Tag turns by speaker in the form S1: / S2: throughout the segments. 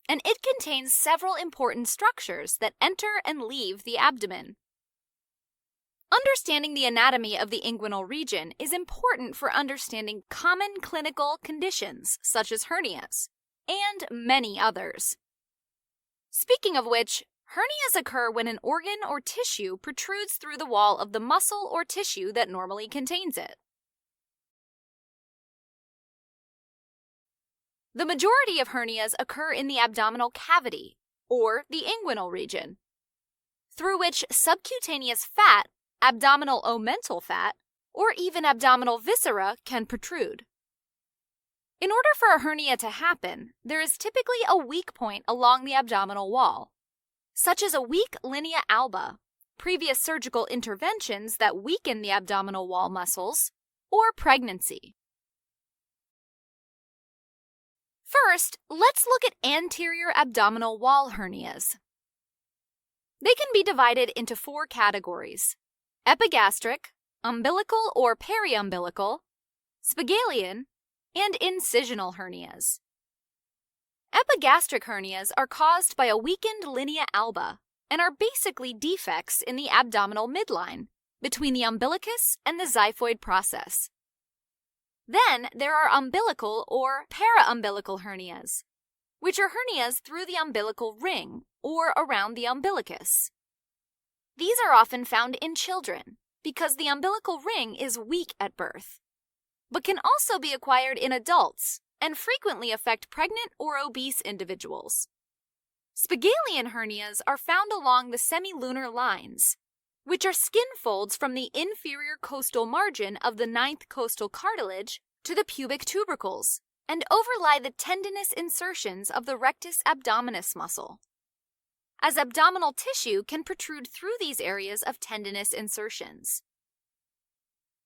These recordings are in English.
S1: and it contains several important structures that enter and leave the abdomen. Understanding the anatomy of the inguinal region is important for understanding common clinical conditions such as hernias, and many others. Speaking of which, hernias occur when an organ or tissue protrudes through the wall of the muscle or tissue that normally contains it. The majority of hernias occur in the abdominal cavity, or the inguinal region, through which subcutaneous fat, abdominal omental fat, or even abdominal viscera can protrude. In order for a hernia to happen, there is typically a weak point along the abdominal wall, such as a weak linea alba, previous surgical interventions that weaken the abdominal wall muscles, or pregnancy. First, let's look at anterior abdominal wall hernias. They can be divided into 4 categories: epigastric, umbilical or periumbilical, Spigelian, and incisional hernias. Epigastric hernias are caused by a weakened linea alba and are basically defects in the abdominal midline between the umbilicus and the xiphoid process. Then there are umbilical or paraumbilical hernias, which are hernias through the umbilical ring or around the umbilicus. These are often found in children because the umbilical ring is weak at birth, but can also be acquired in adults and frequently affect pregnant or obese individuals. Spigelian hernias are found along the semilunar lines, which are skin folds from the inferior costal margin of the 9th costal cartilage to the pubic tubercles, and overlie the tendinous insertions of the rectus abdominis muscle, as abdominal tissue can protrude through these areas of tendinous insertions.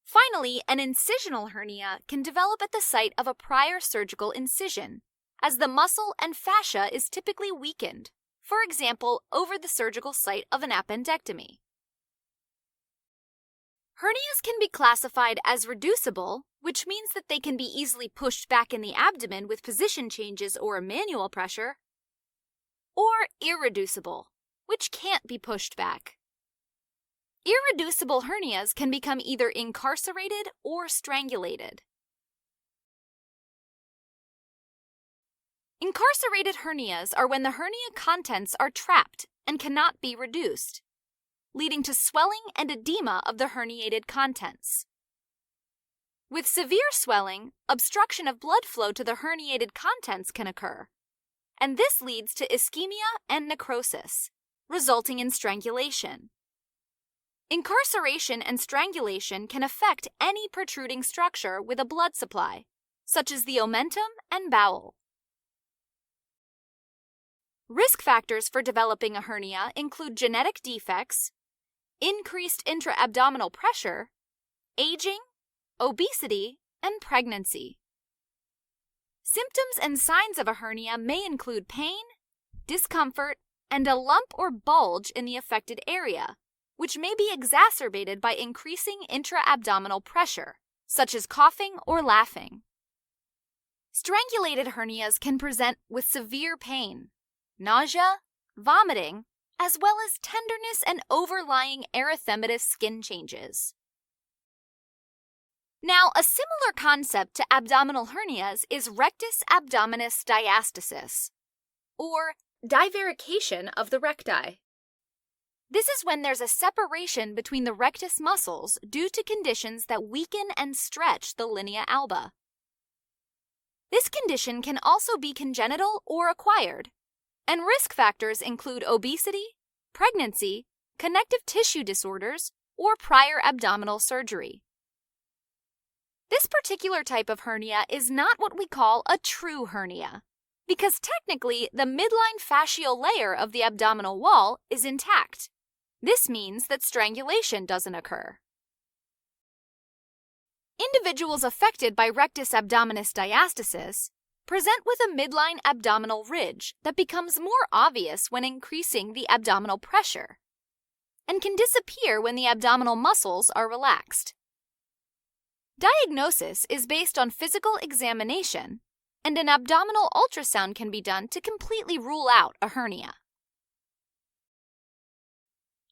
S1: Finally, an incisional hernia can develop at the site of a prior surgical incision, as the muscle and fascia is typically weakened, for example, over the surgical site of an appendectomy. Hernias can be classified as reducible, which means that they can be easily pushed back in the abdomen with position changes or a manual pressure, or irreducible, which can't be pushed back. Irreducible hernias can become either incarcerated or strangulated. Incarcerated hernias are when the hernia contents are trapped and cannot be reduced, leading to swelling and edema of the herniated contents. With severe swelling, obstruction of blood flow to the herniated contents can occur, and this leads to ischemia and necrosis, resulting in strangulation. Incarceration and strangulation can affect any protruding structure with a blood supply, such as the omentum and bowel. Risk factors for developing a hernia include genetic defects, increased intra-abdominal pressure, aging, obesity, and pregnancy. Symptoms and signs of a hernia may include pain, discomfort, and a lump or bulge in the affected area, which may be exacerbated by increasing intra-abdominal pressure, such as coughing or laughing. Strangulated hernias can present with severe pain, nausea, vomiting, as well as tenderness and overlying erythematous skin changes. Now, a similar concept to abdominal hernias is rectus abdominis diastasis, or divarication of the recti. This is when there's a separation between the rectus muscles due to conditions that weaken and stretch the linea alba. This condition can also be congenital or acquired, and risk factors include obesity, pregnancy, connective tissue disorders, or prior abdominal surgery. This particular type of hernia is not what we call a true hernia, because technically the midline fascial layer of the abdominal wall is intact. This means that strangulation doesn't occur. Individuals affected by rectus abdominis diastasis present with a midline abdominal ridge that becomes more obvious when increasing the abdominal pressure, and can disappear when the abdominal muscles are relaxed. Diagnosis is based on physical examination, and an abdominal ultrasound can be done to completely rule out a hernia.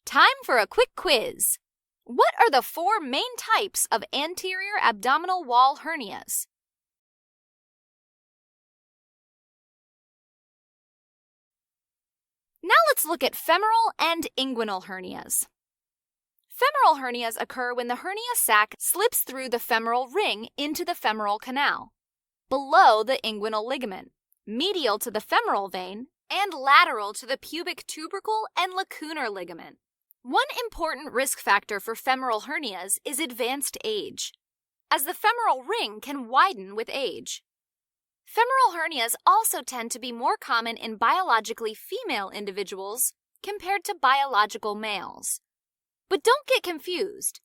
S1: Time for a quick quiz. What are the 4 main types of anterior abdominal wall hernias? Now let's look at femoral and inguinal hernias. Femoral hernias occur when the hernia sac slips through the femoral ring into the femoral canal, below the inguinal ligament, medial to the femoral vein, and lateral to the pubic tubercle and lacunar ligament. One important risk factor for femoral hernias is advanced age, as the femoral ring can widen with age. Femoral hernias also tend to be more common in biologically female individuals compared to biological males. But don't get confused,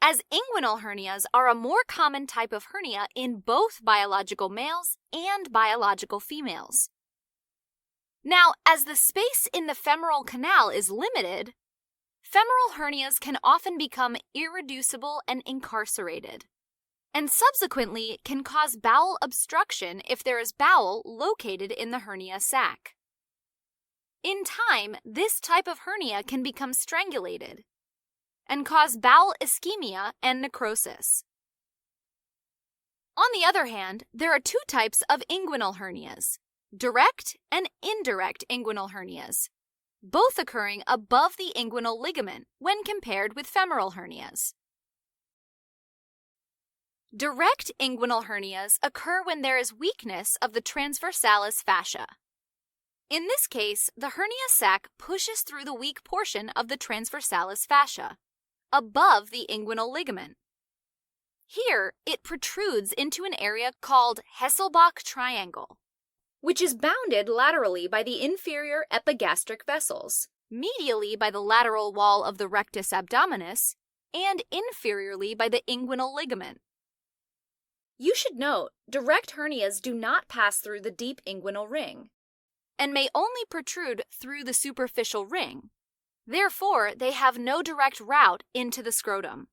S1: as inguinal hernias are a more common type of hernia in both biological males and biological females. Now, as the space in the femoral canal is limited, femoral hernias can often become irreducible and incarcerated, and subsequently can cause bowel obstruction if there is bowel located in the hernia sac. In time, this type of hernia can become strangulated and cause bowel ischemia and necrosis. On the other hand, there are 2 types of inguinal hernias, direct and indirect inguinal hernias, both occurring above the inguinal ligament when compared with femoral hernias. Direct inguinal hernias occur when there is weakness of the transversalis fascia. In this case, the hernia sac pushes through the weak portion of the transversalis fascia, above the inguinal ligament. Here, it protrudes into an area called Hesselbach triangle, which is bounded laterally by the inferior epigastric vessels, medially by the lateral wall of the rectus abdominis, and inferiorly by the inguinal ligament. You should note, direct hernias do not pass through the deep inguinal ring, and may only protrude through the superficial ring. Therefore, they have no direct route into the scrotum.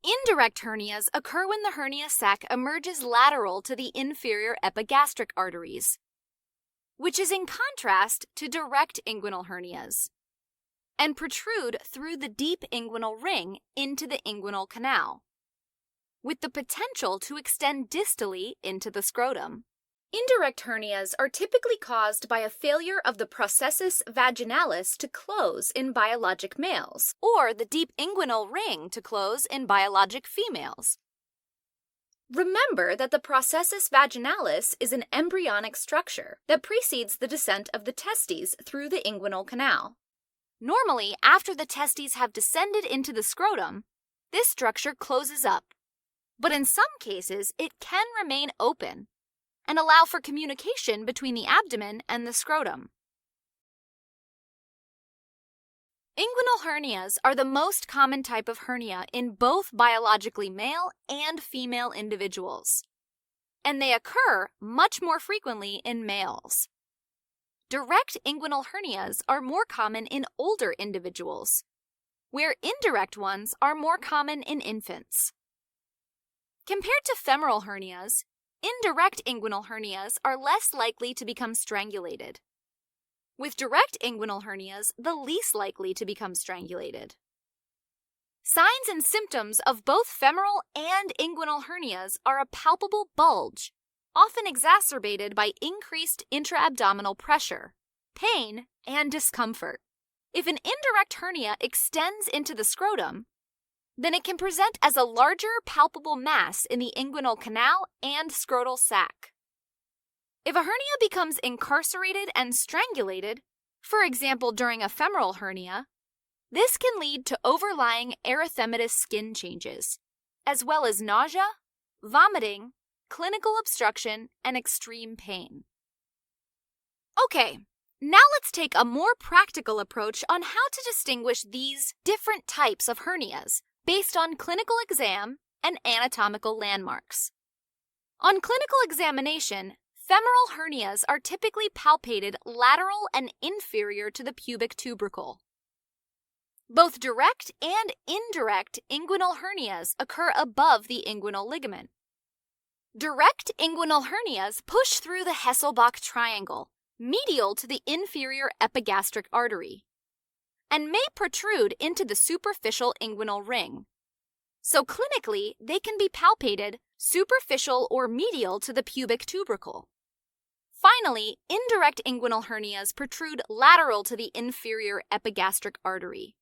S1: Indirect hernias occur when the hernia sac emerges lateral to the inferior epigastric arteries, which is in contrast to direct inguinal hernias, and protrude through the deep inguinal ring into the inguinal canal, with the potential to extend distally into the scrotum. Indirect hernias are typically caused by a failure of the processus vaginalis to close in biologic males, or the deep inguinal ring to close in biologic females. Remember that the processus vaginalis is an embryonic structure that precedes the descent of the testes through the inguinal canal. Normally, after the testes have descended into the scrotum, this structure closes up, but in some cases it can remain open and allow for communication between the abdomen and the scrotum. Inguinal hernias are the most common type of hernia in both biologically male and female individuals, and they occur much more frequently in males. Direct inguinal hernias are more common in older individuals, where indirect ones are more common in infants. Compared to femoral hernias, indirect inguinal hernias are less likely to become strangulated, with direct inguinal hernias the least likely to become strangulated. Signs and symptoms of both femoral and inguinal hernias are a palpable bulge, often exacerbated by increased intra-abdominal pressure, pain, and discomfort. If an indirect hernia extends into the scrotum, then it can present as a larger palpable mass in the inguinal canal and scrotal sac. If a hernia becomes incarcerated and strangulated, for example during a femoral hernia, this can lead to overlying erythematous skin changes, as well as nausea, vomiting, clinical obstruction, and extreme pain. Okay, now let's take a more practical approach on how to distinguish these different types of hernias based on clinical exam and anatomical landmarks. On clinical examination, femoral hernias are typically palpated lateral and inferior to the pubic tubercle. Both direct and indirect inguinal hernias occur above the inguinal ligament. Direct inguinal hernias push through the Hesselbach triangle, medial to the inferior epigastric artery, and may protrude into the superficial inguinal ring. So clinically, they can be palpated superficial or medial to the pubic tubercle. Finally, indirect inguinal hernias protrude lateral to the inferior epigastric artery,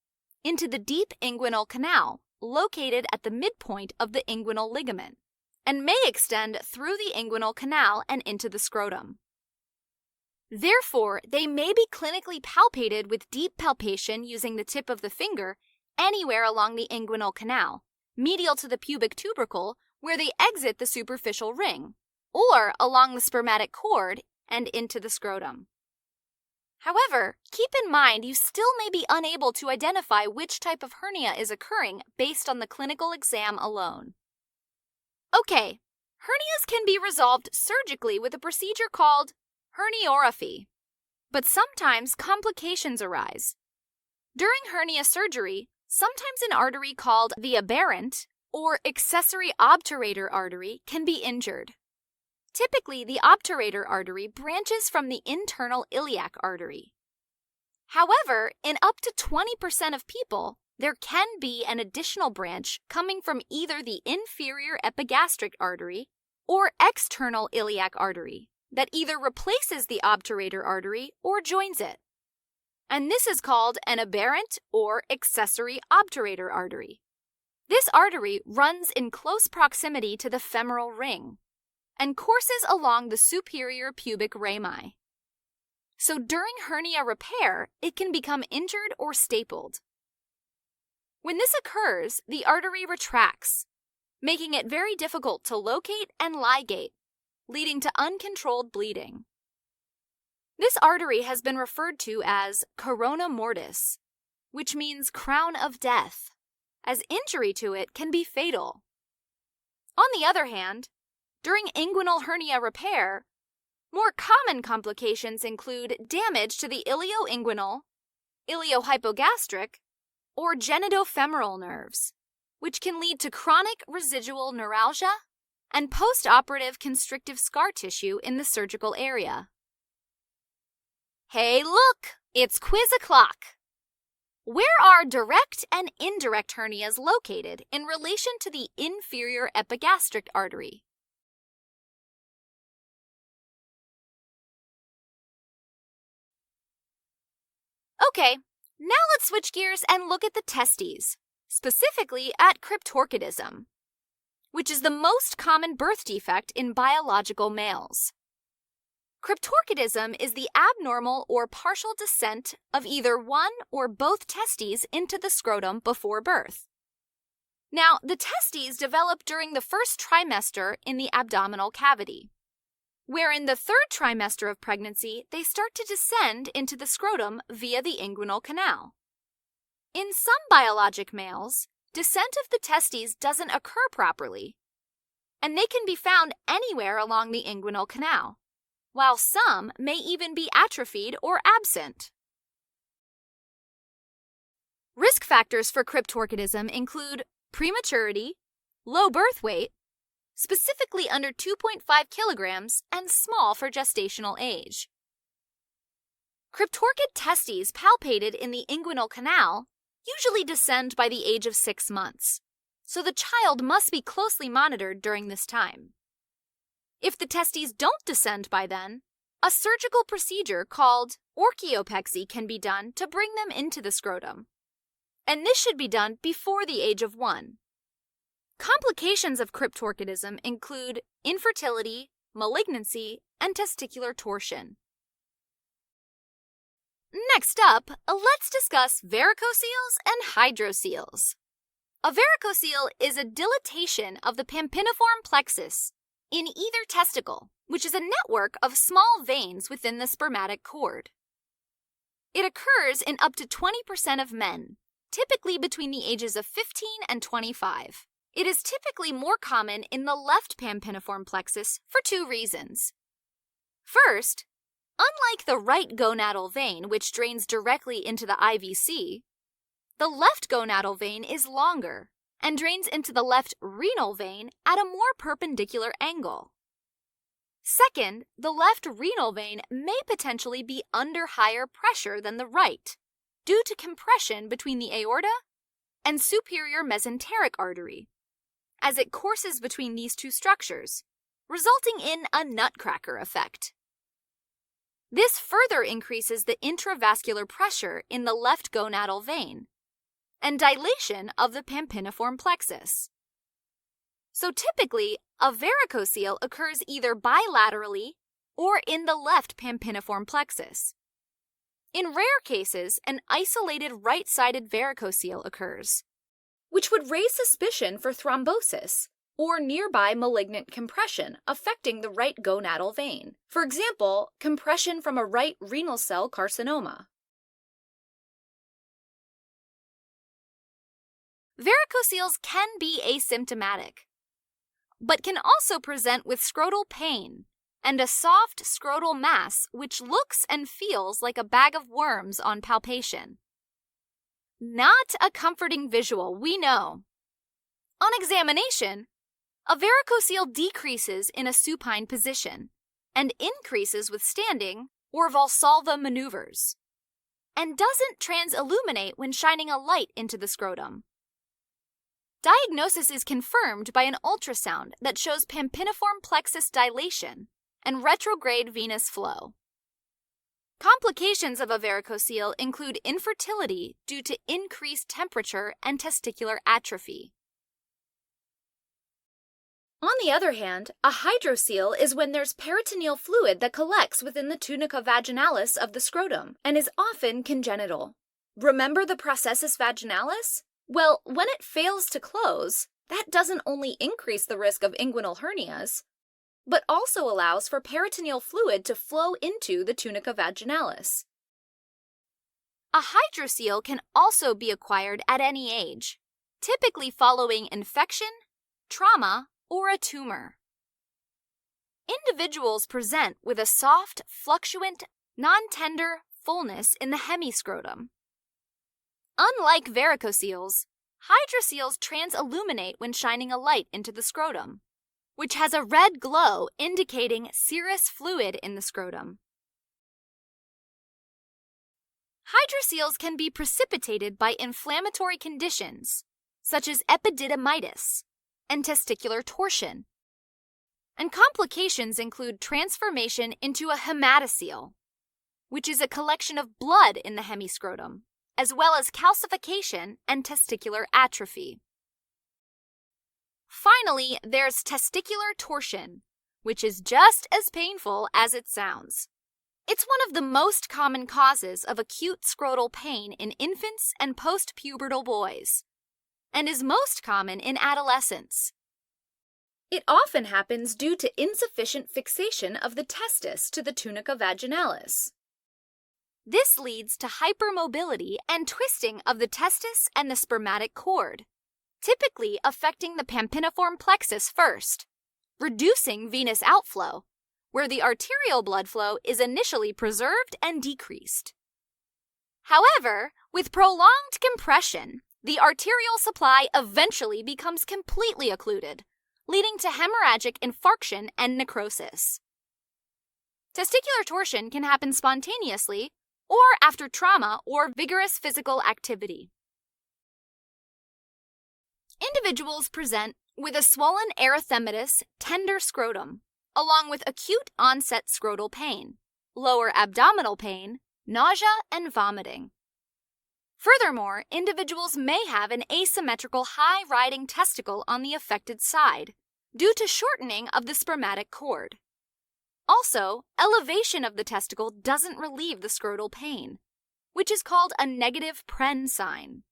S1: into the deep inguinal canal, located at the midpoint of the inguinal ligament, and may extend through the inguinal canal and into the scrotum. Therefore, they may be clinically palpated with deep palpation using the tip of the finger anywhere along the inguinal canal, medial to the pubic tubercle where they exit the superficial ring, or along the spermatic cord and into the scrotum. However, keep in mind you still may be unable to identify which type of hernia is occurring based on the clinical exam alone. Okay, hernias can be resolved surgically with a procedure called herniorrhaphy, but sometimes complications arise. During hernia surgery, sometimes an artery called the aberrant or accessory obturator artery can be injured. Typically, the obturator artery branches from the internal iliac artery. However, in up to 20% of people, there can be an additional branch coming from either the inferior epigastric artery or external iliac artery that either replaces the obturator artery or joins it. And this is called an aberrant or accessory obturator artery. This artery runs in close proximity to the femoral ring and courses along the superior pubic rami. So during hernia repair, it can become injured or stapled. When this occurs, the artery retracts, making it very difficult to locate and ligate, leading to uncontrolled bleeding. This artery has been referred to as corona mortis, which means crown of death, as injury to it can be fatal. On the other hand, during inguinal hernia repair, more common complications include damage to the ilioinguinal, iliohypogastric, or genitofemoral nerves, which can lead to chronic residual neuralgia and postoperative constrictive scar tissue in the surgical area. Hey, look! It's quiz o'clock! Where are direct and indirect hernias located in relation to the inferior epigastric artery? Okay, now let's switch gears and look at the testes, specifically at cryptorchidism, which is the most common birth defect in biological males. Cryptorchidism is the abnormal or partial descent of either one or both testes into the scrotum before birth. Now, the testes develop during the first trimester in the abdominal cavity, where in the third trimester of pregnancy, they start to descend into the scrotum via the inguinal canal. In some biologic males, descent of the testes doesn't occur properly, and they can be found anywhere along the inguinal canal, while some may even be atrophied or absent. Risk factors for cryptorchidism include prematurity, low birth weight, specifically under 2.5 kilograms, and small for gestational age. Cryptorchid testes palpated in the inguinal canal usually descend by the age of 6 months, so the child must be closely monitored during this time. If the testes don't descend by then, a surgical procedure called orchiopexy can be done to bring them into the scrotum, and this should be done before the age of 1. Complications of cryptorchidism include infertility, malignancy, and testicular torsion. Next up, let's discuss varicoceles and hydroceles. A varicocele is a dilatation of the pampiniform plexus in either testicle, which is a network of small veins within the spermatic cord. It occurs in up to 20% of men, typically between the ages of 15 and 25. It is typically more common in the left pampiniform plexus for 2 reasons. First, unlike the right gonadal vein, which drains directly into the IVC, the left gonadal vein is longer and drains into the left renal vein at a more perpendicular angle. Second, the left renal vein may potentially be under higher pressure than the right due to compression between the aorta and superior mesenteric artery, as it courses between these two structures, resulting in a nutcracker effect. This further increases the intravascular pressure in the left gonadal vein and dilation of the pampiniform plexus. So typically, a varicocele occurs either bilaterally or in the left pampiniform plexus. In rare cases, an isolated right-sided varicocele occurs, which would raise suspicion for thrombosis or nearby malignant compression affecting the right gonadal vein. For example, compression from a right renal cell carcinoma. Varicoceles can be asymptomatic, but can also present with scrotal pain and a soft scrotal mass which looks and feels like a bag of worms on palpation. Not a comforting visual, we know. On examination, a varicocele decreases in a supine position and increases with standing or Valsalva maneuvers, and doesn't transilluminate when shining a light into the scrotum. Diagnosis is confirmed by an ultrasound that shows pampiniform plexus dilation and retrograde venous flow. Complications of a varicocele include infertility due to increased temperature and testicular atrophy. On the other hand, a hydrocele is when there's peritoneal fluid that collects within the tunica vaginalis of the scrotum and is often congenital. Remember the processus vaginalis? Well, when it fails to close, that doesn't only increase the risk of inguinal hernias, but also allows for peritoneal fluid to flow into the tunica vaginalis. A hydrocele can also be acquired at any age, typically following infection, trauma, or a tumor. Individuals present with a soft, fluctuant, non-tender fullness in the hemiscrotum. Unlike varicoceles, hydroceles transilluminate when shining a light into the scrotum, which has a red glow indicating serous fluid in the scrotum. Hydroceles can be precipitated by inflammatory conditions, such as epididymitis and testicular torsion. And complications include transformation into a hematocele, which is a collection of blood in the hemiscrotum, as well as calcification and testicular atrophy. Finally, there's testicular torsion, which is just as painful as it sounds. It's one of the most common causes of acute scrotal pain in infants and post-pubertal boys, and is most common in adolescents. It often happens due to insufficient fixation of the testis to the tunica vaginalis. This leads to hypermobility and twisting of the testis and the spermatic cord, typically affecting the pampiniform plexus first, reducing venous outflow, where the arterial blood flow is initially preserved and decreased. However, with prolonged compression, the arterial supply eventually becomes completely occluded, leading to hemorrhagic infarction and necrosis. Testicular torsion can happen spontaneously or after trauma or vigorous physical activity. Individuals present with a swollen erythematous, tender scrotum, along with acute onset scrotal pain, lower abdominal pain, nausea, and vomiting. Furthermore, individuals may have an asymmetrical high-riding testicle on the affected side due to shortening of the spermatic cord. Also, elevation of the testicle doesn't relieve the scrotal pain, which is called a negative Pren sign.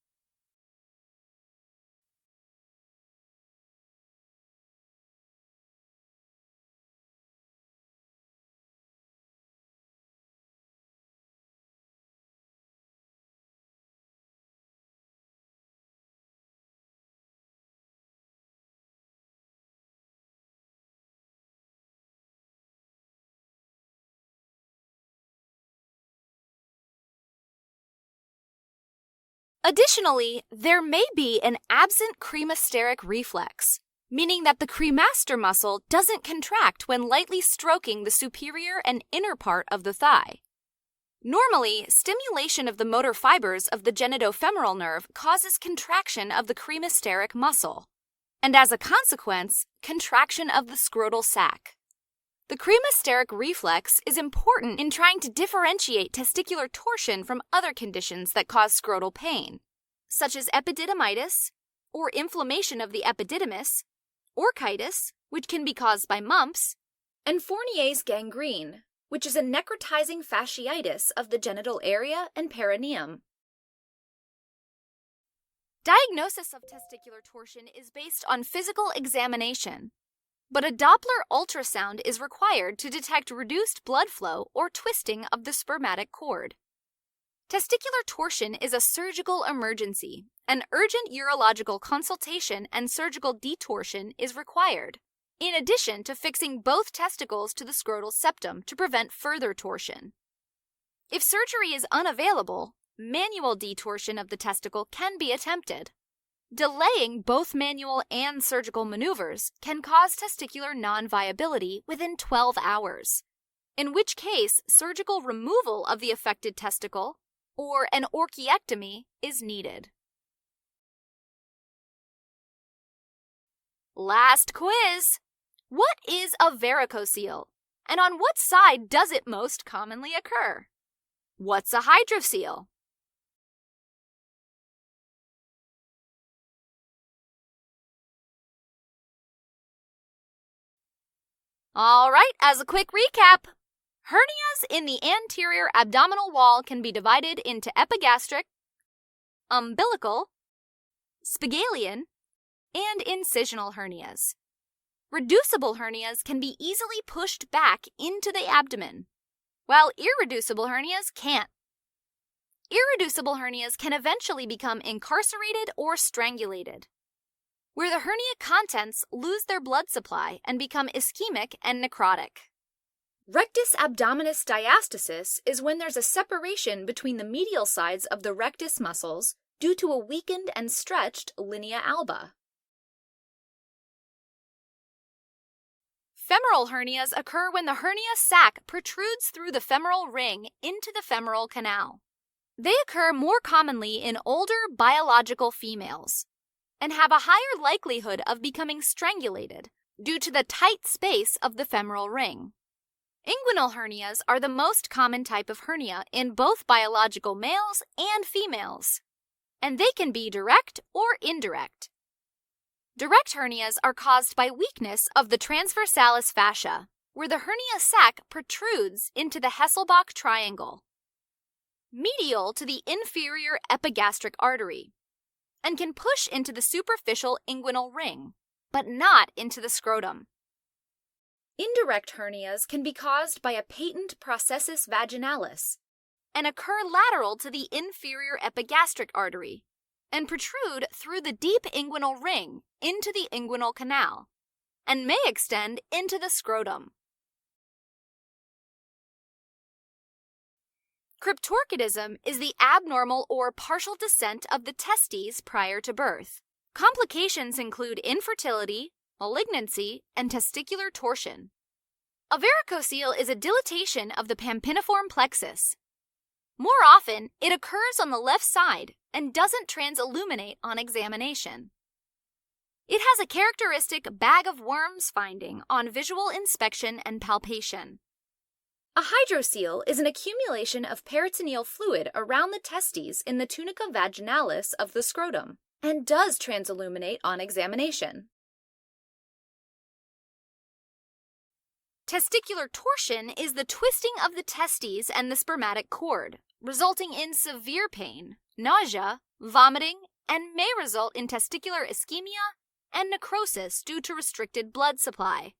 S1: Additionally, there may be an absent cremasteric reflex, meaning that the cremaster muscle doesn't contract when lightly stroking the superior and inner part of the thigh. Normally, stimulation of the motor fibers of the genitofemoral nerve causes contraction of the cremasteric muscle, and as a consequence, contraction of the scrotal sac. The cremasteric reflex is important in trying to differentiate testicular torsion from other conditions that cause scrotal pain, such as epididymitis, or inflammation of the epididymis, orchitis, which can be caused by mumps, and Fournier's gangrene, which is a necrotizing fasciitis of the genital area and perineum. Diagnosis of testicular torsion is based on physical examination, but a Doppler ultrasound is required to detect reduced blood flow or twisting of the spermatic cord. Testicular torsion is a surgical emergency, and urgent urological consultation and surgical detorsion is required, in addition to fixing both testicles to the scrotal septum to prevent further torsion. If surgery is unavailable, manual detorsion of the testicle can be attempted. Delaying both manual and surgical maneuvers can cause testicular non-viability within 12 hours, in which case surgical removal of the affected testicle or an orchiectomy is needed. Last quiz! What is a varicocele, and on what side does it most commonly occur? What's a hydrocele? All right, as a quick recap, hernias in the anterior abdominal wall can be divided into epigastric, umbilical, spigelian, and incisional hernias. Reducible hernias can be easily pushed back into the abdomen, while irreducible hernias can't. Irreducible hernias can eventually become incarcerated or strangulated, where the hernia contents lose their blood supply and become ischemic and necrotic. Rectus abdominis diastasis is when there's a separation between the medial sides of the rectus muscles due to a weakened and stretched linea alba. Femoral hernias occur when the hernia sac protrudes through the femoral ring into the femoral canal. They occur more commonly in older biological females and have a higher likelihood of becoming strangulated due to the tight space of the femoral ring. Inguinal hernias are the most common type of hernia in both biological males and females, and they can be direct or indirect. Direct hernias are caused by weakness of the transversalis fascia, where the hernia sac protrudes into the Hesselbach triangle, medial to the inferior epigastric artery, and can push into the superficial inguinal ring, but not into the scrotum. Indirect hernias can be caused by a patent processus vaginalis and occur lateral to the inferior epigastric artery and protrude through the deep inguinal ring into the inguinal canal and may extend into the scrotum. Cryptorchidism is the abnormal or partial descent of the testes prior to birth. Complications include infertility, malignancy, and testicular torsion. A varicocele is a dilatation of the pampiniform plexus. More often, it occurs on the left side and doesn't transilluminate on examination. It has a characteristic bag of worms finding on visual inspection and palpation. A hydrocele is an accumulation of peritoneal fluid around the testes in the tunica vaginalis of the scrotum and does transilluminate on examination. Testicular torsion is the twisting of the testes and the spermatic cord, resulting in severe pain, nausea, vomiting, and may result in testicular ischemia and necrosis due to restricted blood supply.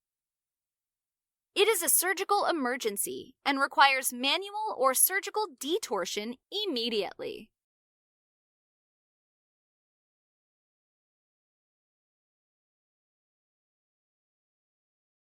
S1: It is a surgical emergency and requires manual or surgical detorsion immediately.